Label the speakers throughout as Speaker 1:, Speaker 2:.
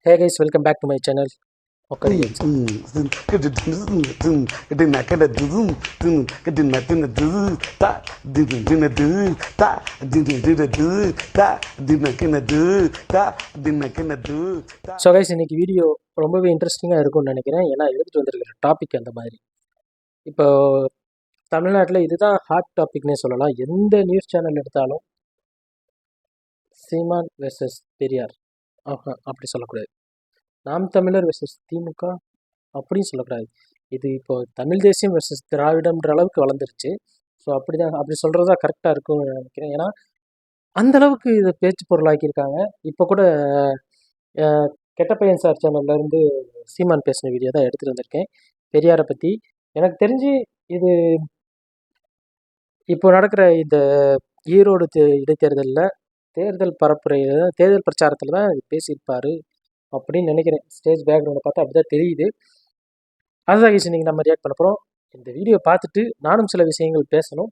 Speaker 1: Hey guys, welcome back to my channel. So guys, இன்னைக்கு video ரொம்பவே இன்ட்ரெஸ்டிங்காக இருக்கும்னு நினைக்கிறேன். ஏன்னா எடுத்துகிட்டு வந்திருக்கிற டாபிக் அந்த மாதிரி. இப்போ தமிழ்நாட்டில் இதுதான் ஹாட் டாபிக்னே சொல்லலாம். எந்த நியூஸ் சேனல் எடுத்தாலும் சீமான் வெர்சஸ் பெரியார் அப்படி சொல்லக்கூடாது. நாம் தமிழர் வெர்சஸ் திமுக அப்படின்னு சொல்லக்கூடாது. இது இப்போ தமிழ் தேசியம் வெர்சஸ் திராவிடம்ன்ற அளவுக்கு வளர்ந்துருச்சு. ஸோ அப்படி சொல்கிறது தான் கரெக்டாக இருக்கும்னு நினைக்கிறேன். ஏன்னா அந்தளவுக்கு இதை பேச்சு பொருளாக்கியிருக்காங்க. இப்போ கூட கெட்ட பையன் சார் சேனல்லேருந்து சீமான் பேசின வீடியோ தான் எடுத்துகிட்டு வந்திருக்கேன் பெரியாரை பற்றி. எனக்கு தெரிஞ்சு இது இப்போ நடக்கிற இந்த ஈரோடு இடைத்தேர்தலில் தேர்தல் பிரச்சாரத்தில் தான் பேசியிருப்பார் அப்படின்னு நினைக்கிறேன். ஸ்டேஜ் பேக்ரவுண்டை பார்த்தா அப்படி தான் தெரியுது. அதுதான் கேஸ் இன்றைக்கி நம்ம ரியாக்ட் பண்ண போகிறோம். இந்த வீடியோ பார்த்துட்டு நானும் சில விஷயங்கள் பேசணும்.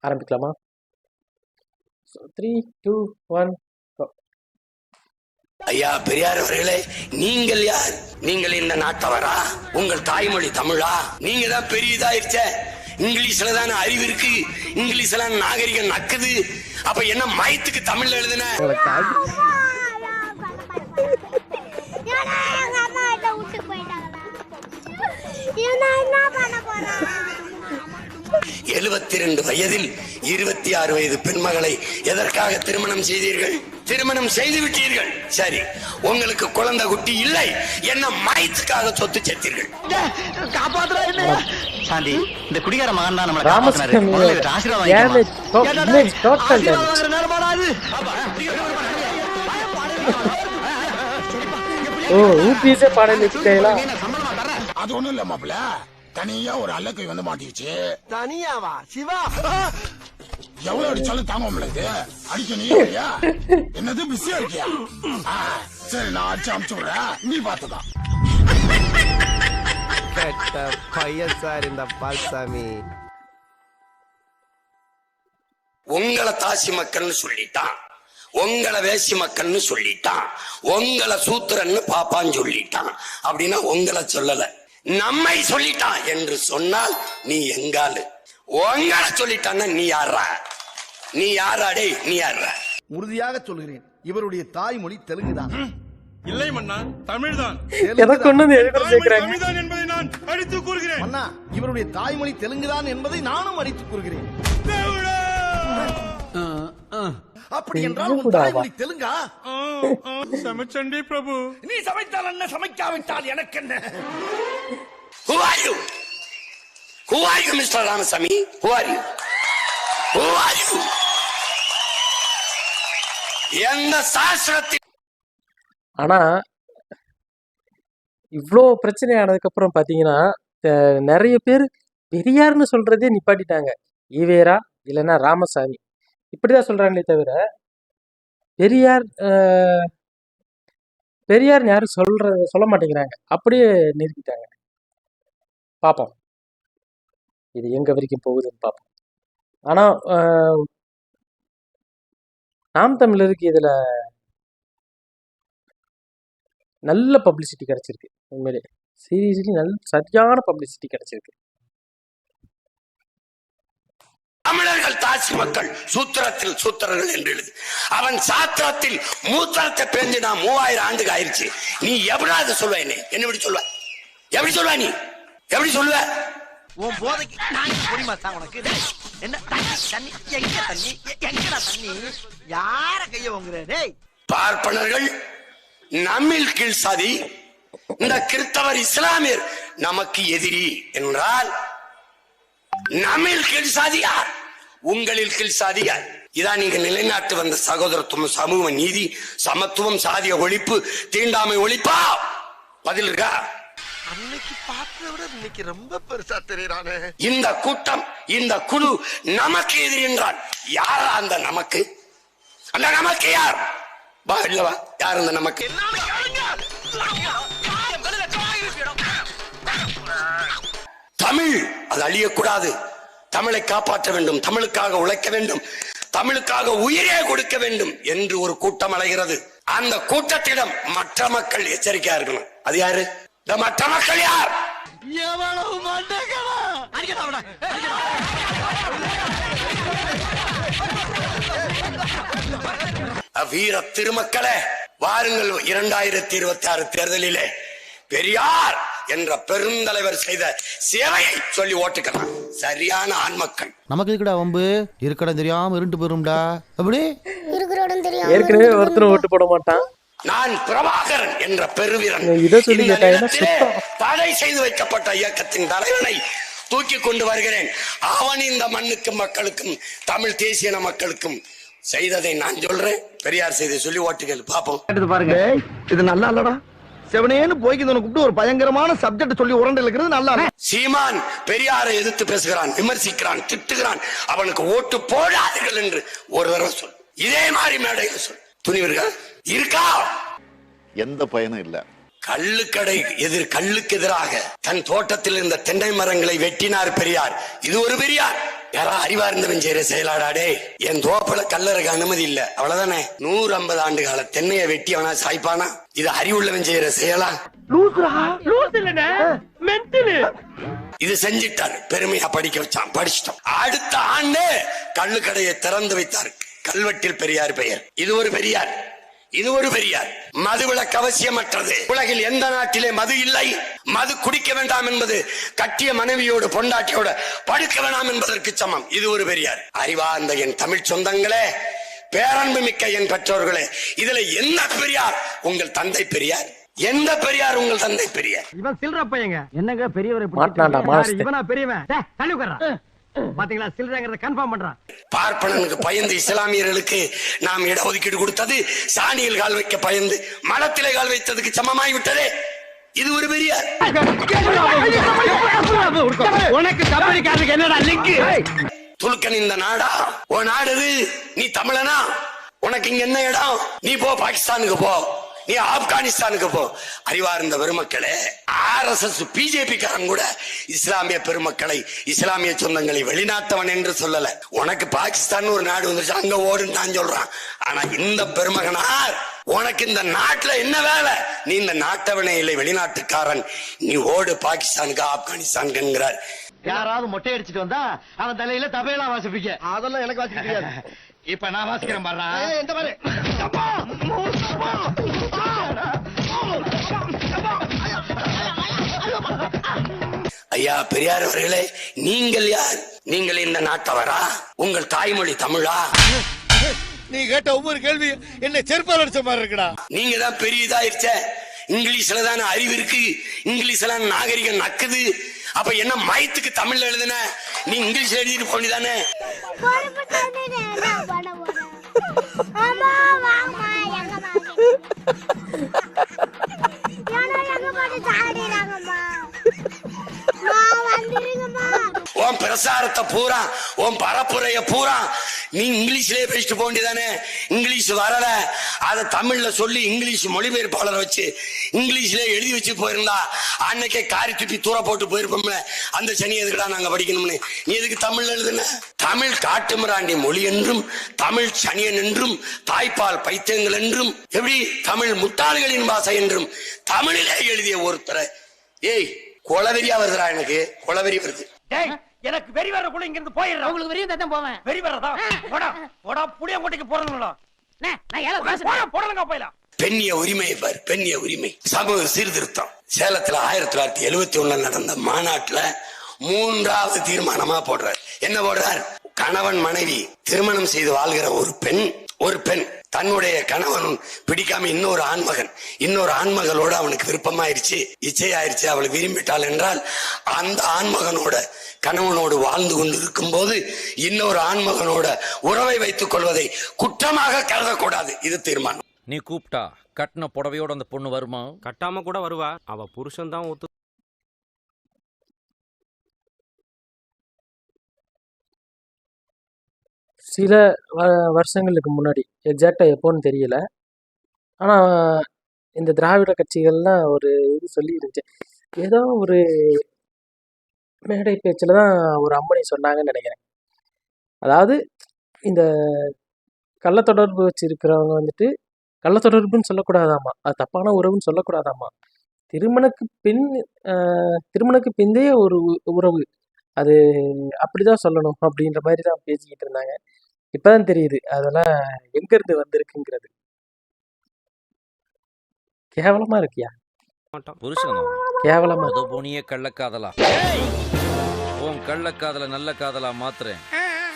Speaker 1: ஆரம்பிக்கலாமா? 3, 2, 1
Speaker 2: ஐயா பெரியார் அவர்களே, நீங்கள் யார்? நீங்கள் இந்த நாட்டவரா? உங்கள் தாய்மொழி தமிழா? நீங்க தான் பெரிய இதாயிருச்ச. இங்கிலீஷ்ல தானே அறிவு இருக்கு, இங்கிலீஷ்ல நாகரிகம் நக்குது. அப்ப என்ன மயத்துக்கு தமிழ்ல எழுதுன? 72 வயதில் 26 வயது பெண்மகளை எதற்காக திருமணம் செய்தீர்கள்? திருமணம் செய்து விட்டீர்கள். சரி, உங்களுக்கு குழந்தை குட்டி இல்லை, என்ன மயத்துக்காக சொத்து சேர்த்தீர்கள்?
Speaker 3: சாந்தி, இந்த குடிகார மகன் தான் நம்மளை
Speaker 4: அது ஒண்ணும் இல்ல மாப்பிள்ள, தனியா ஒரு அல்லக்கை வந்து மாட்டிடுச்சு.
Speaker 2: தனியாவா? சிவா
Speaker 4: எவ்வளவு அடிச்சாலும் தாங்க முடியாது. அடிக்க நீ என்னது பிஸியா இருக்கியா? சரி, நான் அடிச்சு அமுச்சு விடுறேன், நீ பாத்துதான்.
Speaker 5: பையன் சார் இந்த பால்சாமி
Speaker 2: உங்களை தாசி மக்கள்னு சொல்லிட்டான், உங்களை வேசி மக்கள்னு சொல்லிட்டான், உங்களை சூத்திரன்னு பாப்பான்னு சொல்லிட்டான். அப்படின்னா உங்களை சொல்லல, நம்மை சொல்லிட்டான் என்று சொன்னால் நீ எங்காலு. உங்களை சொல்லிட்டான்னா நீ யாரா? நீ யாராடே? நீ யாரா?
Speaker 6: உறுதியாக சொல்கிறேன், இவருடைய தாய்மொழி தெலுங்குதான்.
Speaker 4: இல்லை மன்னா, தமிழ்தான்.
Speaker 6: என்பதை நான் அடித்துக் கூறுகிறேன். மன்னா, இவருடைய தாய்மொழி தெலுங்குதான் என்பதை நானும் அடித்துக் கூறுகிறேன். அப்படி என்றால் உன் தாய்மொழி தெலுங்கா?
Speaker 4: சமைச்சண்டி பிரபு.
Speaker 6: நீ சமைத்தால் என்ன, சமைக்காவிட்டால் எனக்கு என்ன?
Speaker 2: Who are you? Who are you, Mr. Ramasamy? Who are you? Who are you? எந்த சாஸ்திரத்தில்?
Speaker 1: ஆனா இவ்வளோ பிரச்சனை ஆனதுக்கப்புறம் பார்த்தீங்கன்னா நிறைய பேர் பெரியார்னு சொல்றதே நிப்பாட்டிட்டாங்க. ஈவேரா இல்லைன்னா ராமசாமி இப்படிதான் சொல்றாங்களே தவிர பெரியார் யாரும் சொல்ல மாட்டேங்கிறாங்க. அப்படியே நிறுத்திட்டாங்க. பார்ப்போம் இது எங்க வரைக்கும் போகுதுன்னு பார்ப்போம். ஆனா நாம் தமிழருக்கு இதுல நல்ல பப்ளிசிட்டி கிடைச்சிருக்கு. உண்மையிலே சீரியஸ்லி சரியான பப்ளிசிட்டி கிடைச்சிருக்கு.
Speaker 2: தமிழர்கள் தாசி மக்கள் சூத்திரத்தில் சூத்திரர்கள் என்று எழுது. அவன் சாத்திரத்தில் மூத்திரத்தை பேஞ்சு நான் 3000 ஆண்டுக்கு ஆயிடுச்சு. நீ எப்படி சொல்லுவ? என்ன எப்படி சொல்லுவ? எப்படி சொல்லுவ? நீ எப்படி சொல்லுவ?
Speaker 3: உன் போதைக்கு நான் பொடிமா தான் உனக்கு என்ன தண்ணி? எங்க தண்ணி? எங்கடா தண்ணி? யார கைய வாங்குற? டேய்,
Speaker 2: பார்ப்பனர்கள் நம்மில் கீழ் சாதி, இந்த கிறிஸ்தவர் இஸ்லாமியர் நமக்கு எதிரி என்றால் நம்மில் கீழ் சாதியார், உங்களில் கீழ் சாதியார். இதான் நீங்க நிலைநாட்டு வந்த சகோதரத்துவம், சமூக நீதி, சமத்துவம், சாதிய ஒழிப்பு, தீண்டாமை ஒழிப்பா? பதில் இருக்கா?
Speaker 5: அன்னைக்கு பார்த்ததை விட இன்னைக்கு ரொம்ப பெருசா தெரியறானே.
Speaker 2: இந்த கூட்டம், இந்த குழு நமக்கு எதிரி என்றால் யாரா அந்த நமக்கு? அந்த நமக்கு யார்? வா இல்லவா, யார் அந்த நமக்கு? தமிழ் அது அழியக்கூடாது. தமிழை காப்பாற்ற வேண்டும், தமிழுக்காக உழைக்க வேண்டும், தமிழுக்காக உயிரே கொடுக்க வேண்டும் என்று ஒரு கூட்டம் அலைகிறது. அந்த கூட்டத்திடம் மற்ற மக்கள் எச்சரிக்கையா இருக்கணும். அது யாரு? இந்த மற்ற மக்கள் யார்?
Speaker 3: எவ்வளவு மண்டகடா அடிக்கடா அவன
Speaker 2: வீர திருமக்களே, வாருங்கள் 2026 தேர்தலிலே பெரியார் என்ற பெருந்தலைவர் செய்த சேவையை சொல்லி ஓட்டுக்கலாம். சரியான ஆண்மக்கள்.
Speaker 6: நமக்கு இருக்கடா வம்பு இருக்கடா தெரியாம இருண்டு போயிரும்டா. அப்படி
Speaker 1: ஏற்கனவே ஒருத்தரும் ஓட்டு போட மாட்டான்.
Speaker 2: நான் பிரபாகரன் என்ற பெருவீரன்.
Speaker 1: இதை சொல்லி கேட்டாங்கன்னா
Speaker 2: தடை செய்து வைக்கப்பட்ட இயக்கத்தின் தலைவனை தூக்கி கொண்டு வருகிறேன். அவன் இந்த மண்ணுக்கும் மக்களுக்கும் தமிழ் தேசிய மக்களுக்கும் செய்ததை நான் சொல்றேன். பெரியார் செய்த சொல்லி ஓட்டுகள் பாப்போம்.
Speaker 3: பாருங்க, இது நல்லா இல்லடா. செவனேன்னு போய்க்கு கூப்பிட்டு ஒரு பயங்கரமான சப்ஜெக்ட் சொல்லி உரண்டு இருக்கிறது நல்லா.
Speaker 2: சீமான் பெரியாரை எதிர்த்து பேசுகிறான், விமர்சிக்கிறான், திட்டுகிறான். அவனுக்கு ஓட்டு போடாதீர்கள் என்று ஒரு தடவை சொல். இதே மாதிரி மேடையில் சொல். துணிவர்கள் இருக்கா?
Speaker 7: எந்த பயனும் இல்ல.
Speaker 2: கல்லுக்கு எதிராக தன் தோட்டத்தில் இருந்த தென்னை மரங்களை வெட்டினார் பெரியார். இது ஒரு பெரியார். யாரா அறிவார்ந்தவன் செய்யற செயலாடாடே. என் தோப்புல கல்லறைக்கு அனுமதி இல்ல, அவ்வளவுதானே. 150 ஆண்டு கால தென்னையை வெட்டி அவனா சாய்ப்பானா? இது அறிவுள்ளவன் செய்யற செயலா? இது செஞ்சிட்டாரு. பெருமையா படிக்க வச்சான், படிச்சிட்டோம். அடுத்த ஆண்டு கள்ளுக்கடையை திறந்து வைத்தார். கல்வெட்டில் பெரியார் பெயர். இது ஒரு பெரியார். இது ஒரு பெரியார். மதுவிலக்கு அவசியமற்றது. உலகில் எந்த நாட்டிலே மது இல்லை. மது குடிக்க வேண்டாம் என்பது கட்டிய மனைவியோடு பொண்டாட்டியோட படுக்க வேண்டாம் என்பதற்கு சமம். இது ஒரு பெரியார். அறிவார்ந்த என் தமிழ் சொந்தங்களே, பேரன்பு மிக்க என் பெற்றோர்களே, இதுல என்ன பெரியார்? உங்கள் தந்தை பெரியார். எந்த பெரியார் உங்கள் தந்தை பெரியார்?
Speaker 3: இவன் சில்ற பையங்க. என்னங்க பெரியவரை
Speaker 1: மாட்டான்டா மாஸ்டர்.
Speaker 3: இவனா பெரியவன்? தள்ளி உட்கார்றா. பாத்தீங்களா, சில்றங்கறத கன்ஃபார்ம் பண்றான்.
Speaker 2: பார்ப்பனனுக்கு பயந்து இஸ்லாமியர்களுக்கு நாம் இடஒதுக்கீடு கொடுத்தது சாணியில் கால் வைக்க பயந்து மலத்திலே கால் வைத்ததுக்கு சமமாய் விட்டதே. இது ஒரு பெரியார்.
Speaker 3: உனக்கு தமிழுக்கு என்னடா லிங்க்?
Speaker 2: துலுக்கன் இந்த நாடா? ஓ நாடு. நீ தமிழனா? உனக்கு இங்க என்ன இடம்? நீ போ பாகிஸ்தானுக்கு போ, நீ ஆப்கானிஸ்தானுக்கு போ. அறிவார்ந்த பெருமக்களே, RSS பிஜேபி காரன் கூட இஸ்லாமிய பெருமக்களை, இஸ்லாமிய சொந்தங்களை வெளிநாட்டவன் என்று சொல்லல. உனக்கு பாகிஸ்தான் ஒரு நாடு வந்துருச்சு, அங்க ஓடுன்னு தான் சொல்றான். ஆனா இந்த பெருமகனார், உனக்கு இந்த நாட்டுல என்ன வேலை? நீ இந்த நாட்டவனே இல்லை, வெளிநாட்டுக்காரன். நீ ஓடு பாகிஸ்தானுக்கு, ஆப்கானிஸ்தானுக்கு என்கிறார்.
Speaker 3: யாராவது மொட்டை அடிச்சிட்டு வந்தா அவன் தலையில தபையெல்லா வாசிப்பீங்க. அதெல்லாம் எனக்கு வாசிக்க தெரியாது. இப்ப நான் வாசிக்கிறேன் பாரு. எந்த மாதிரி?
Speaker 2: ஐயா பெரியார் அவர்களே, நீங்கள் யார்? நீங்கள் இந்த நாட்டவரா? உங்கள் தாய்மொழி தமிழா?
Speaker 6: நீ கேட்ட ஒவ்வொரு கேள்வி என்ன செருப்பால் அடிச்ச மாதிரி இருக்குடா.
Speaker 2: நீங்க தான் பெரிய இதாயிருச்ச. இங்கிலீஷ்ல தானே அறிவு இருக்கு, இங்கிலீஷ்ல நாகரிகம் நக்குது. அப்ப என்ன மயத்துக்கு தமிழ்ல எழுதுன? நீ இங்கிலீஷ்ல எழுதிட்டு போனிதானே. உன் பிரசாரத்தை பூரா, உன் பரப்புரைய பூரா நீ இங்கிலீஷ்லயே பேசிட்டு போக வேண்டியதானே. இங்கிலீஷ் வரல, அதை தமிழ்ல சொல்லி இங்கிலீஷ் மொழிபெயர்ப்பாளரை வச்சு இங்கிலீஷ்ல எழுதி வச்சு போயிருந்தா அன்னைக்கே காரி துப்பி தூர போட்டு போயிருப்போம்ல. அந்த சனி எதுக்குடா நாங்க படிக்கணும்னு நீ எதுக்கு தமிழ்ல எழுதுன? தமிழ் காட்டுமிராண்டி மொழி என்றும், தமிழ் சனியன் என்றும், தாய்ப்பால் பைத்தியங்கள் என்றும், எப்படி தமிழ் முட்டாள்களின் பாசை என்றும் தமிழிலே எழுதிய ஒருத்தரை, ஏய் கொலவெறியா வருதுடா. எனக்கு கொலவெறி வருது.
Speaker 3: எனக்கு வெறி வர கூட இங்க இருந்து போயிடுறேன். உங்களுக்கு வெறி தான் போவேன். வெறி வரதா? போடா போடா, புளியங்கோட்டைக்கு போறணும்ல. நான் ஏல போடலங்க போயிடலாம்.
Speaker 2: பெண்ணிய உரிமை பார், பெண்ணிய உரிமை, சமூக சீர்திருத்தம். சேலத்துல 1971 நடந்த மாநாட்டுல 3வது தீர்மானமா போடுறார். என்ன போடுறார்? கணவன் மனைவி திருமணம் செய்து வாழ்கிற ஒரு பெண் தன்னுடைய கணவன் பிடிக்காம இன்னொரு ஆண்மகளோட அவனுக்கு விருப்பமாயிருச்சு, இச்சையாயிருச்சு, அவளை விரும்பிட்டாள் என்றால் அந்த ஆண்மகனோட கணவனோடு வாழ்ந்து கொண்டு இருக்கும் போது இன்னொரு ஆண்மகனோட உறவை வைத்துக் கொள்வதை குற்றமாக கருதக்கூடாது. இது தீர்மானம்.
Speaker 8: நீ கூப்பிட்டா கட்டின புடவையோட அந்த பொண்ணு வருமா?
Speaker 9: கட்டாம கூட வருவா. அவ புருஷன் தான் ஒத்து.
Speaker 1: சில வருஷங்களுக்கு முன்னாடி, எக்ஸாக்டாக எப்போன்னு தெரியல, ஆனால் இந்த திராவிட கட்சிகள்லாம் ஒரு இது சொல்லி இருந்துச்சு. ஏதோ ஒரு மேடை பேச்சில் தான் ஒரு அம்மணி சொன்னாங்கன்னு நினைக்கிறேன். அதாவது இந்த கள்ளத்தொடர்பு வச்சுருக்கிறவங்க வந்துட்டு கள்ள தொடர்புன்னு சொல்லக்கூடாதாமா, அது தப்பான உறவுன்னு சொல்லக்கூடாதாமா. திருமணக்கு பின் திருமணக்கு பிந்தைய ஒரு உறவு, அது அப்படிதான் சொல்லணும் அப்படின்ற மாதிரி தான் பேசிக்கிட்டு இருந்தாங்க. இப்பதான் தெரியுது அதெல்லாம் எங்க இருந்து வந்திருக்குங்கிறது. கேவலமா இருக்கியா,
Speaker 8: புருஷன்
Speaker 1: கேவலமா.
Speaker 8: முத போனியே கள்ளக்காதலா, உன் கள்ளக்காதல நல்ல காதலா மாத்துறேன்.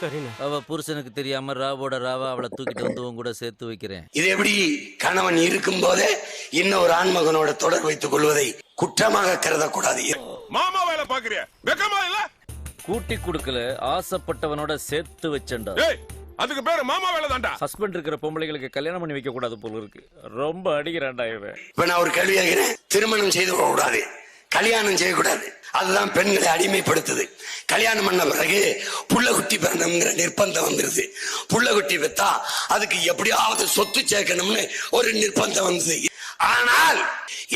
Speaker 9: சரிண்ணா.
Speaker 8: அவ புருஷனுக்கு தெரியாம ராவோட ராவா அவளை தூக்கிட்டு வந்து உன் கூட சேர்த்து வைக்கிறேன்.
Speaker 2: இது எப்படி கணவன் இருக்கும் போதே இன்னொரு ஆண்மகனோட தொடர் வைத்துக் கொள்வதை குற்றமாக கருதக்கூடாது.
Speaker 4: மாமா வேலை பாக்குறியா? வெக்கமா இல்ல?
Speaker 8: கூட்டி கொடுக்கல, ஆசைப்பட்டவனோட சேர்த்து வச்சண்டா.
Speaker 4: அதுக்கு பேரு மாமா வேலை தான்டா.
Speaker 8: ஹஸ்பண்ட் இருக்கிற பொம்பளைகளுக்கு கல்யாணம் பண்ணி வைக்க கூடாது போல இருக்கு. ரொம்ப அடிக்கிறான்டா இவன்.
Speaker 2: இப்ப நான் ஒரு கேள்வி கேட்கிறேன். திருமணம் செய்து கூடாது, கல்யாணம் செய்யக்கூடாது, அதுதான் பெண்களை அடிமைப்படுத்துது. கல்யாணம் பண்ண பிறகு புள்ள குட்டி பிறந்தம்ங்கிற நிர்பந்தம் வந்துருது. புள்ள குட்டி பெத்தா அதுக்கு எப்படியாவது சொத்து சேர்க்கணும்னு ஒரு நிர்பந்தம் வந்தது. ஆனால்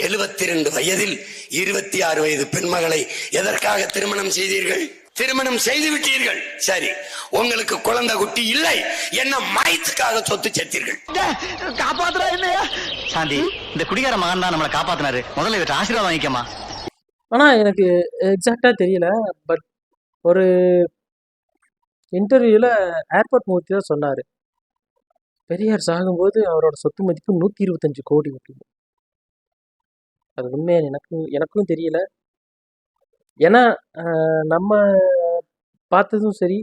Speaker 2: 72 வயதில் 26 வயது பெண்மகளை எதற்காக திருமணம் செய்தீர்கள்? திருமணம் செய்து விட்டீர்கள். சரி, உங்களுக்கு குழந்தை குட்டி இல்லை, என்ன மாயத்துக்காக சொத்து சேர்த்தீர்கள்.
Speaker 3: காப்பாத்துறா இல்லையா? சாந்தி, இந்த குடிகார மகன் தான் நம்மளை காப்பாத்தினாரு. முதல்ல இவற்றை ஆசீர்வாதம் வாங்கிக்கமா.
Speaker 1: ஆனால் எனக்கு எக்ஸாக்டாக தெரியல. பட் ஒரு இன்டர்வியூவில் ஏர்போர்ட் மூர்த்தி தான் சொன்னார், பெரியார் சாகும்போது அவரோட சொத்து மதிப்பு 125 கோடி அப்படின்னு. அது உண்மையாக எனக்கும் தெரியல. ஏன்னா நம்ம பார்த்ததும் சரி,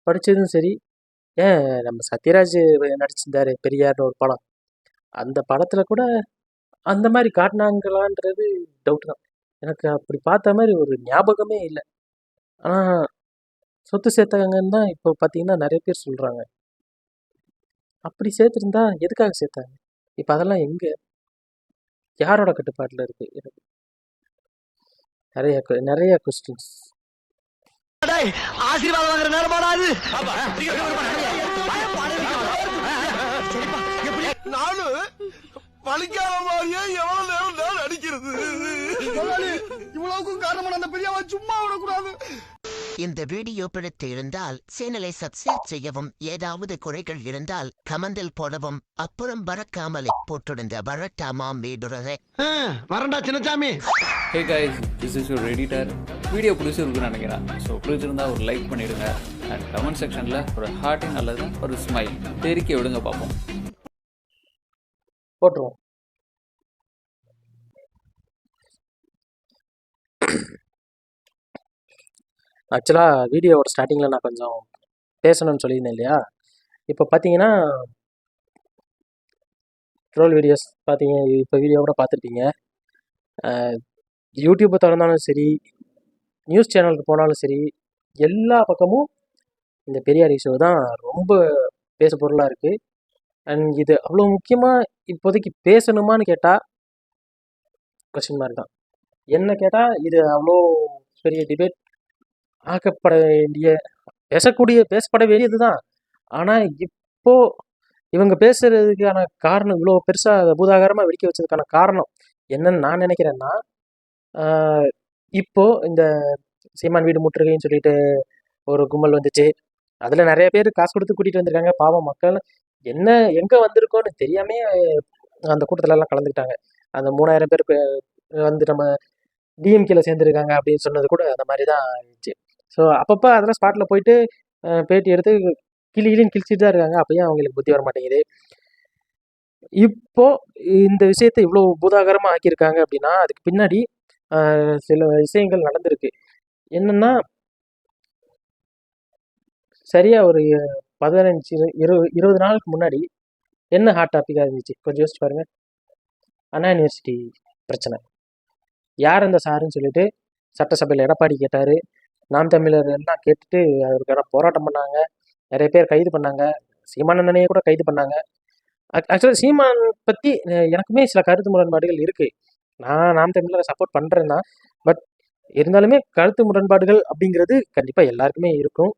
Speaker 1: படித்ததும் சரி, ஏன் நம்ம சத்யராஜ் நடிச்சிருந்தாரு பெரியார்னு ஒரு படம், அந்த படத்தில் கூட அந்த மாதிரி காட்டினாங்களான்றது டவுட் தான். எனக்கு அப்படி பார்த்த மாதிரி ஒரு ஞாபகமே இல்லை. ஆனால் சொத்து சேர்த்தாங்கன்னு தான் இப்போ பார்த்தீங்கன்னா நிறைய பேர் சொல்கிறாங்க. அப்படி சேர்த்துருந்தா எதுக்காக சேர்த்தாங்க? இப்போ அதெல்லாம் எங்கே, யாரோட கட்டுப்பாட்டில் இருக்குது? எனக்கு நிறைய கொஸ்டின்ஸ்.
Speaker 3: ஆசீர்வாதம் வாங்குற நேரமாடாது.
Speaker 4: நானும் பழிக்காத மாதிரியே எவ்வளவு நேரம் தான் அடிக்கிறது. இவ்வளவுக்கும் காரணமான அந்த பெரியவா சும்மா விடக்கூடாது.
Speaker 10: இந்த வீடியோ பிடித்து இருந்தால் சேனலை சப்ஸ்கிரைப் செய்யவும், ஏதாவது குறைகள் இருந்தால் கமெண்டில் போடவும், அப்புறம் பறக்காமலே போட்டிருந்த வரட்டாமாம் வீடுறதை
Speaker 3: வரண்டா Chinnasamy.
Speaker 11: Hey guys, this is your editor. Video பிடிச்சிருக்குன்னு நினைக்கிறேன். ஸோ பிடிச்சிருந்தா ஒரு லைக் பண்ணிவிடுங்க. அண்ட் கமெண்ட் செக்ஷனில் ஒரு ஹார்ட்டிங் அல்லது ஒரு ஸ்மைல் தெரிக்க விடுங்க, பார்ப்போம்.
Speaker 1: போட்டுருவோம். ஆக்சுவலாக வீடியோவோட ஸ்டார்டிங்கில் நான் கொஞ்சம் பேசணும்னு சொல்லியிருந்தேன் இல்லையா? இப்போ பார்த்தீங்கன்னா ட்ரோல் வீடியோஸ் பார்த்தீங்க, இப்போ வீடியோ கூட பார்த்துருப்பீங்க. யூடியூப்பை திறந்தாலும் சரி, நியூஸ் சேனலுக்கு போனாலும் சரி, எல்லா பக்கமும் இந்த பெரியார் இஷ்யூ தான் ரொம்ப பேச பொருளாக இருக்குது. அண்ட் இது அவ்வளோ முக்கியமாக இப்போதைக்கு பேசணுமான்னு கேட்டால் கொஸ்டின் மார்க் தான். என்ன கேட்டால் இது அவ்வளோ பெரிய டிபேட் ஆக்கப்பட வேண்டிய, பேசப்பட வேண்டியது தான். ஆனால் இப்போது இவங்க பேசுகிறதுக்கான காரணம், இவ்வளோ பெருசாக பூதாகாரமாக வெடிக்க வச்சதுக்கான காரணம் என்னன்னு நான் நினைக்கிறேன்னா, இப்போது இந்த சீமான் வீடு முற்றுகைன்னு சொல்லிட்டு ஒரு கும்பல் வந்துச்சு. அதில் நிறைய பேர் காசு கொடுத்து கூட்டிகிட்டு வந்திருக்காங்க. பாவம் மக்கள் என்ன எங்கே வந்திருக்கோன்னு தெரியாமே அந்த கூட்டத்திலலாம் கலந்துக்கிட்டாங்க. அந்த 3000 பேர் வந்து நம்ம டிஎம்கேல சேர்ந்துருக்காங்க அப்படின்னு சொன்னது கூட அந்த மாதிரி தான் இருந்துச்சு. ஸோ அப்பப்போ அதெல்லாம் ஸ்பாட்டில் போயிட்டு பேட்டி எடுத்து கிளின்னு கிழிச்சிட்டு தான் இருக்காங்க. அப்பயும் அவங்களுக்கு புத்தி வர மாட்டேங்குது. இப்போது இந்த விஷயத்தை இவ்வளோ பூதாகரமாக ஆக்கியிருக்காங்க அப்படின்னா அதுக்கு பின்னாடி சில விஷயங்கள் நடந்திருக்கு. என்னென்னா, சரியாக ஒரு 15-20 நாளுக்கு முன்னாடி என்ன ஹாட் டாப்பிக்காக இருந்துச்சு கொஞ்சம் யோசிச்சு பாருங்கள். அண்ணா யூனிவர்சிட்டி பிரச்சனை. யார் அந்த சாருன்னு சொல்லிட்டு சட்டசபையில் எடப்பாடி கேட்டார். நாம் தமிழர் எல்லாம் கேட்டுட்டு அவருக்கான போராட்டம் பண்ணாங்க. நிறைய பேர் கைது பண்ணாங்க. சீமானந்தனையே கூட கைது பண்ணாங்க. ஆக்சுவலாக சீமான் பற்றி எனக்குமே சில கருத்து முரண்பாடுகள் இருக்குது. நான் நாம் தமிழரை சப்போர்ட் பண்ணுறேன் தான். பட் இருந்தாலுமே கருத்து முரண்பாடுகள் அப்படிங்கிறது கண்டிப்பாக எல்லாருக்குமே இருக்கும்.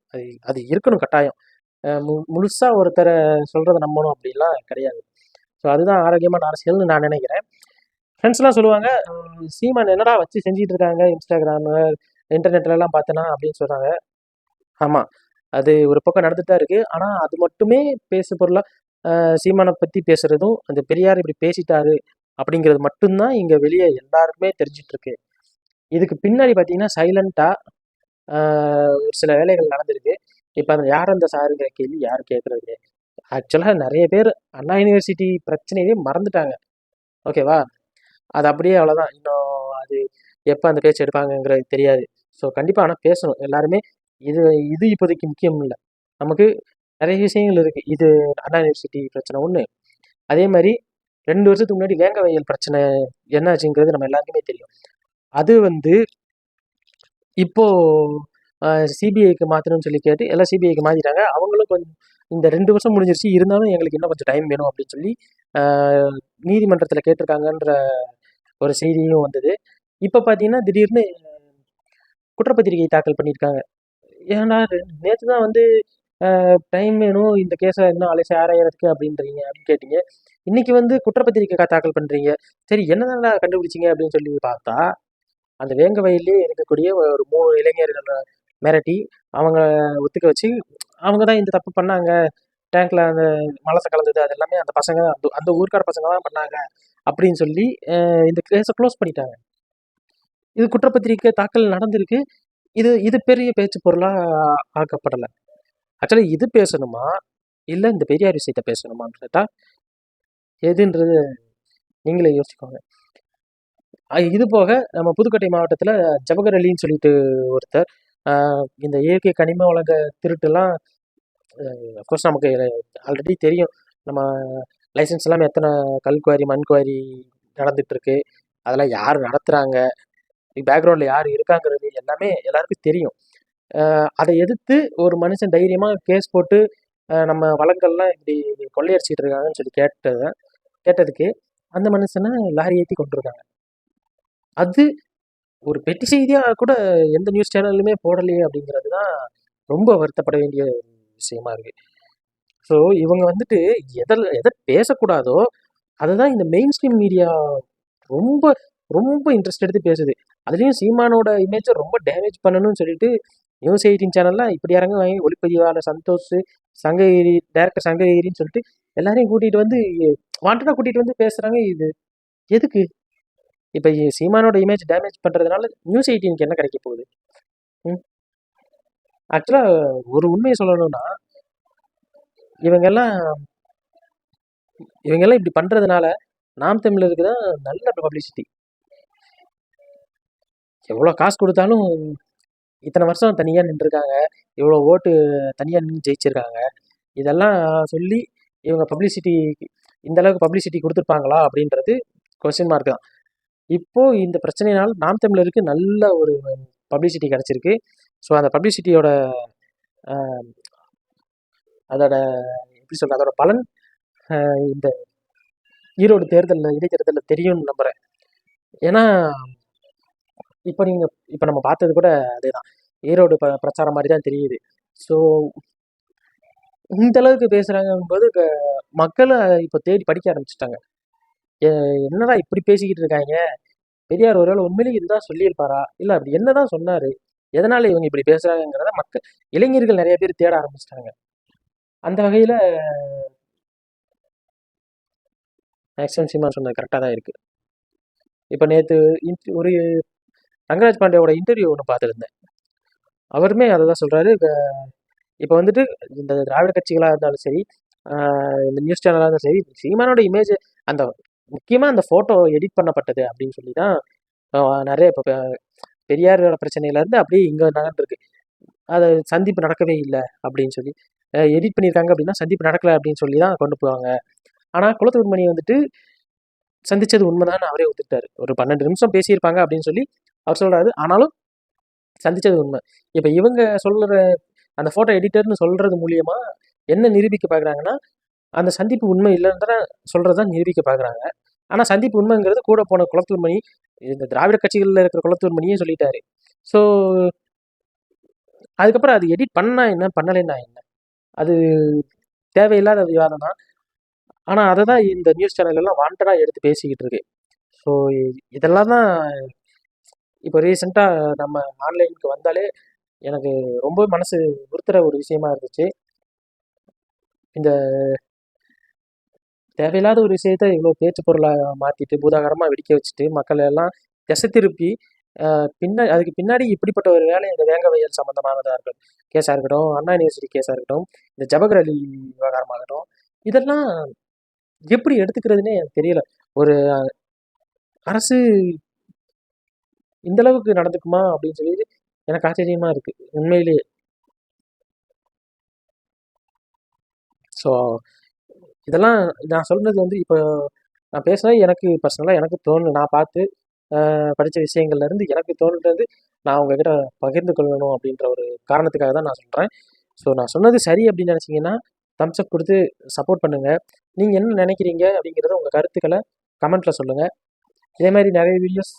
Speaker 1: அது இருக்கணும் கட்டாயம். முழுசாக ஒருத்தரை சொல்கிறத நம்பணும் அப்படின்லாம் கிடையாது. ஸோ அதுதான் ஆரோக்கியமான அரசியல்னு நான் நினைக்கிறேன். ஃப்ரெண்ட்ஸ்லாம் சொல்லுவாங்க, சீமான் என்னடா வச்சு செஞ்சுட்டு இருக்காங்க இன்ஸ்டாகிராமு இன்டர்நெட்லலாம் பார்த்தனா அப்படின்னு சொல்கிறாங்க. ஆமாம், அது ஒரு பக்கம் நடந்துட்டு தான் இருக்குது. ஆனால் அது மட்டுமே பேசு பொருளாக சீமானை பற்றி பேசுகிறதும் அந்த பெரியார் இப்படி பேசிட்டாரு அப்படிங்கிறது மட்டும்தான் இங்கே வெளியே எல்லாருக்குமே தெரிஞ்சிட்ருக்கு. இதுக்கு பின்னாடி பார்த்தீங்கன்னா சைலண்ட்டாக ஒரு சில வேலைகள் நடந்திருக்கு. இப்போ அந்த யார் அந்த சாருங்கிற கேள்வி யாரும் கேட்குறது. ஆக்சுவலாக நிறைய பேர் அண்ணா யூனிவர்சிட்டி பிரச்சனையே மறந்துட்டாங்க. ஓகேவா, அது அப்படியே அவ்வளோதான். இன்னும் அது எப்போ அந்த பேச்சு எடுப்பாங்கங்கிறது தெரியாது. ஸோ கண்டிப்பாக ஆனால் பேசணும் எல்லாருமே. இது இது இப்போதைக்கு முக்கியம் இல்லை. நமக்கு நிறைய விஷயங்கள் இருக்குது. இது அண்ணா யூனிவர்சிட்டி பிரச்சனை ஒன்று. அதே மாதிரி 2 வருஷத்துக்கு முன்னாடி வேங்க வயல் பிரச்சனை என்னாச்சுங்கிறது நம்ம எல்லாருக்குமே தெரியும். அது இப்போது சிபிஐக்கு மாற்றணும்னு சொல்லி கேட்டு எல்லாம் சிபிஐக்கு மாற்றிட்டாங்க. அவங்களும் கொஞ்சம் இந்த 2 வருஷம் முடிஞ்சிருச்சு, இருந்தாலும் எங்களுக்கு இன்னும் கொஞ்சம் டைம் வேணும் அப்படின்னு சொல்லி நீதிமன்றத்தில் கேட்டிருக்காங்கன்ற ஒரு செய்தியும் வந்தது. இப்போ பார்த்தீங்கன்னா திடீர்னு குற்றப்பத்திரிகை தாக்கல் பண்ணியிருக்காங்க. ஏன்னா நேற்று தான் டைம் வேணும் இந்த கேஸை இன்னும் அலசி ஆராயறதுக்கு அப்படின்றீங்க அப்படின்னு கேட்டீங்க. இன்னைக்கு குற்றப்பத்திரிகை தாக்கல் பண்ணுறீங்க. சரி என்னதான் கண்டுபிடிச்சிங்க அப்படின்னு சொல்லி பார்த்தா அந்த வேங்க வயல்லே இருக்கக்கூடிய ஒரு 3 இளைஞர்களை மிரட்டி அவங்க ஒத்துக்க வச்சு அவங்க தான் இந்த தப்பு பண்ணாங்க, டேங்க்ல அந்த மலத்தை கலந்தது அது எல்லாமே அந்த பசங்க அந்த ஊர்க்கார பசங்க தான் பண்ணாங்க அப்படின்னு சொல்லி இந்த கேஸை க்ளோஸ் பண்ணிட்டாங்க. இது குற்றப்பத்திரிக்கை தாக்கல் நடந்திருக்கு. இது பெரிய பேச்சு பொருளாக ஆக்கப்படலை. ஆக்சுவலி இது பேசணுமா இல்லை இந்த பெரியார் விஷயத்த பேசணுமான்னு கேட்டால் எதுன்றது நீங்களே யோசிச்சுக்கோங்க. இது போக நம்ம புதுக்கோட்டை மாவட்டத்தில் ஜவஹர் அலின்னு சொல்லிட்டு ஒருத்தர் இந்த இயற்கை கனிம வளங்க திருட்டுலாம் அஃப்கோர்ஸ் நமக்கு ஆல்ரெடி தெரியும். நம்ம லைசன்ஸ் எல்லாமே எத்தனை கல்குவாரி மண்குவாரி நடந்துகிட்ருக்கு, அதெல்லாம் யார் நடத்துகிறாங்க, பேக்ரவுண்டில் யார் இருக்காங்கிறது எல்லாமே எல்லாருக்கும் தெரியும். அதை எதிர்த்து ஒரு மனுஷன் தைரியமாக கேஸ் போட்டு நம்ம வளங்கள்லாம் இப்படி கொள்ளையடிச்சிட்டு இருக்காங்கன்னு சொல்லி கேட்டதுக்கு அந்த மனுஷனை லாரி ஏற்றி கொண்டிருக்காங்க. அது ஒரு பெட்டி செய்தியாக கூட எந்த நியூஸ் சேனல்லுமே போடலையே அப்படிங்கிறது தான் ரொம்ப வருத்தப்பட வேண்டிய விஷயமா இருக்குது. ஸோ இவங்க எதை பேசக்கூடாதோ அதை தான் இந்த மெயின் ஸ்ட்ரீம் மீடியா ரொம்ப ரொம்ப இன்ட்ரெஸ்ட் எடுத்து பேசுது. அதுலேயும் சீமானோட இமேஜை ரொம்ப டேமேஜ் பண்ணணும்னு சொல்லிட்டு நியூஸ் 18 சேனல்லாம் இப்படி இறங்க வாங்கி ஒளிப்பதிவாளர் சந்தோஷ், சங்ககிரி டைரக்டர் சங்ககிரின்னு சொல்லிட்டு எல்லாரையும் கூட்டிகிட்டு வாண்டடாக கூட்டிகிட்டு பேசுகிறாங்க. இது எதுக்கு? இப்போ சீமானோட இமேஜ் டேமேஜ் பண்ணுறதுனால நியூஸ் 18க்கு என்ன கிடைக்க போகுது? ஆக்சுவலாக ஒரு உண்மையை சொல்லணும்னா இவங்கெல்லாம் இப்படி பண்ணுறதுனால நாம் தமிழருக்கு தான் நல்ல பப்ளிசிட்டி. எவ்வளோ காசு கொடுத்தாலும் இத்தனை வருஷம் தனியாக நின்றுருக்காங்க, இவ்வளோ ஓட்டு தனியாக நின்று ஜெயிச்சிருக்காங்க, இதெல்லாம் சொல்லி இவங்க பப்ளிசிட்டி இந்த அளவுக்கு பப்ளிசிட்டி கொடுத்துருப்பாங்களா அப்படின்றது கொஸ்டின் மார்க் தான். இப்போது இந்த பிரச்சனையினால் நாம் தமிழருக்கு நல்ல ஒரு பப்ளிசிட்டி கிடச்சிருக்கு. ஸோ அந்த பப்ளிசிட்டியோட எப்படி சொல்கிறது, அதோட பலன் இந்த ஈரோடு இடைத்தேர்தலில் தெரியும்னு நம்புகிறேன். ஏன்னா இப்போ நம்ம பார்த்தது கூட அதே தான், ஈரோடு பிரச்சாரம் மாதிரி தான் தெரியுது. ஸோ இந்த அளவுக்கு பேசுகிறாங்கும்போது மக்களும் இப்போ தேடி படிக்க ஆரம்பிச்சிட்டாங்க. என்னடா இப்படி பேசிக்கிட்டு இருக்காங்க, பெரியார் ஒருவேளை உண்மையிலேயே இதுதான் சொல்லியிருப்பாரா, இல்லை அப்படி என்னதான் சொன்னார், எதனால் இவங்க இப்படி பேசுகிறாங்கிறத இளைஞர்கள் நிறைய பேர் தேட ஆரம்பிச்சிட்டாங்க. அந்த வகையில் மேக்ஸிமம் சீமான் சொன்னது கரெக்டாக தான் இருக்குது. இப்போ நேற்று ஒரு ரங்கராஜ் பாண்டியாவோட இன்டர்வியூ ஒன்று பார்த்துருந்தேன். அவருமே அதை தான் சொல்கிறாரு. இப்போ இந்த திராவிட கட்சிகளாக இருந்தாலும் சரி, இந்த நியூஸ் சேனலாக இருந்தாலும் சரி, சீமானோட இமேஜ் அந்த முக்கியமாக அந்த ஃபோட்டோ எடிட் பண்ணப்பட்டது அப்படின்னு சொல்லி தான் நிறைய இப்போ பெரியாரோட பிரச்சனையிலேருந்து அப்படியே இங்கே நடந்துருக்கு. அது சந்திப்பு நடக்கவே இல்லை அப்படின்னு சொல்லி எடிட் பண்ணியிருக்காங்க அப்படின்னா சந்திப்பு நடக்கலை அப்படின்னு சொல்லி தான் கொண்டு போவாங்க. ஆனால் குளத்தூர் மணி சந்தித்தது உண்மைதான்னு அவரே ஒத்துக்கிட்டாரு. ஒரு 12 நிமிஷம் பேசியிருப்பாங்க அப்படின்னு சொல்லி அவர் சொல்கிறாரு. ஆனாலும் சந்தித்தது உண்மை. இப்போ இவங்க சொல்கிற அந்த ஃபோட்டோ எடிட்டர்னு சொல்கிறது மூலியமாக என்ன நிரூபிக்க பார்க்குறாங்கன்னா, அந்த சந்திப்பு உண்மை இல்லைன்னு சொல்கிறது தான் நிரூபிக்க பார்க்குறாங்க. ஆனால் சந்திப்பு உண்மைங்கிறது கூட போன குளத்தூர் மணி, இந்த திராவிட கட்சிகளில் இருக்கிற குளத்தூர் மணியே சொல்லிட்டாரு. ஸோ அதுக்கப்புறம் அது எடிட் பண்ணால் என்ன, பண்ணலைன்னா என்ன, அது தேவையில்லாத விவாதம் தான். ஆனால் அதை தான் இந்த நியூஸ் சேனல்லாம் வாண்டடாக எடுத்து பேசிக்கிட்டு இருக்கு. ஸோ இதெல்லாம் தான் இப்போ ரீசெண்டாக நம்ம ஆன்லைனுக்கு வந்தாலே எனக்கு ரொம்ப மனசு உறுத்துற ஒரு விஷயமா இருந்துச்சு. இந்த தேவையில்லாத ஒரு விஷயத்த இவ்வளோ பேச்சு பொருளாக மாற்றிட்டு பூதாகரமாக வெடிக்க வச்சுட்டு மக்கள் எல்லாம் திசை திருப்பி அதுக்கு பின்னாடி இப்படிப்பட்ட ஒரு வேலை இந்த வேங்கவையல் சம்மந்தமானதாக இருக்கட்டும் கேஸாக இருக்கட்டும், அண்ணா யூனிவர்சிட்டி கேஸாக இருக்கட்டும், இந்த ஜபகர் அலி விவகாரமாகட்டும், இதெல்லாம் எப்படி எடுத்துக்கிறதுனே எனக்கு தெரியல. ஒரு அரசு இந்த அளவுக்கு நடந்துக்குமா அப்படின்னு சொல்லி எனக்கு ஆச்சரியமாக இருக்குது உண்மையிலேயே. ஸோ இதெல்லாம் நான் சொல்கிறது வந்து இப்போ நான் பேசுனது எனக்கு பர்சனலாக எனக்கு நான் பார்த்து படித்த விஷயங்கள்லேருந்து எனக்கு தோணுறது நான் உங்ககிட்ட பகிர்ந்து கொள்ளணும் அப்படின்ற ஒரு காரணத்துக்காக தான் நான் சொல்கிறேன். ஸோ நான் சொன்னது சரி அப்படின்னு நினச்சிங்கன்னா தம்ஸ்அப் கொடுத்து சப்போர்ட் பண்ணுங்கள். நீங்கள் என்ன நினைக்கிறீங்க அப்படிங்கிறத உங்கள் கருத்துக்களை கமெண்ட்டில் சொல்லுங்கள். இதே மாதிரி நிறைய வீடியோஸ்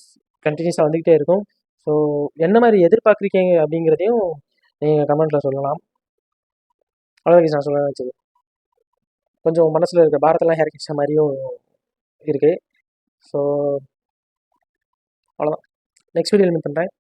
Speaker 1: கண்டினியூஸாக வந்துக்கிட்டே இருக்கும். ஸோ என்ன மாதிரி எதிர்பார்க்குறீங்க அப்படிங்கிறதையும் நீங்கள் கமெண்ட்டில் சொல்லலாம். அவ்வளோதான் நான் சொல்ல நினச்சது. கொஞ்சம் மனசில் இருக்க பாரத்தெல்லாம் இறக்கி வச்ச மாதிரியும் இருக்குது. ஸோ அவ்வளோதான். நெக்ஸ்ட் வீடியோவில் மீட் பண்ணுறேன்.